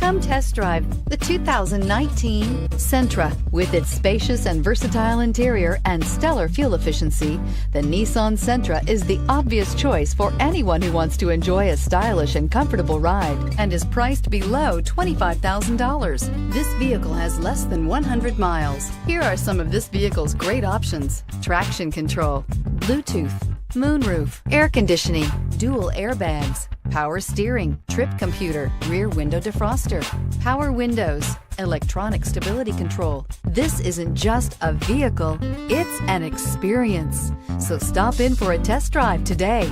Come test drive the 2019 Sentra. With its spacious and versatile interior and stellar fuel efficiency, the Nissan Sentra is the obvious choice for anyone who wants to enjoy a stylish and comfortable ride and is priced below $25,000. This vehicle has less than 100 miles. Here are some of this vehicle's great options: traction control, Bluetooth, moonroof, air conditioning, dual airbags, power steering, trip computer, rear window defroster, power windows, electronic stability control. This isn't just a vehicle, it's an experience. So stop in for a test drive today.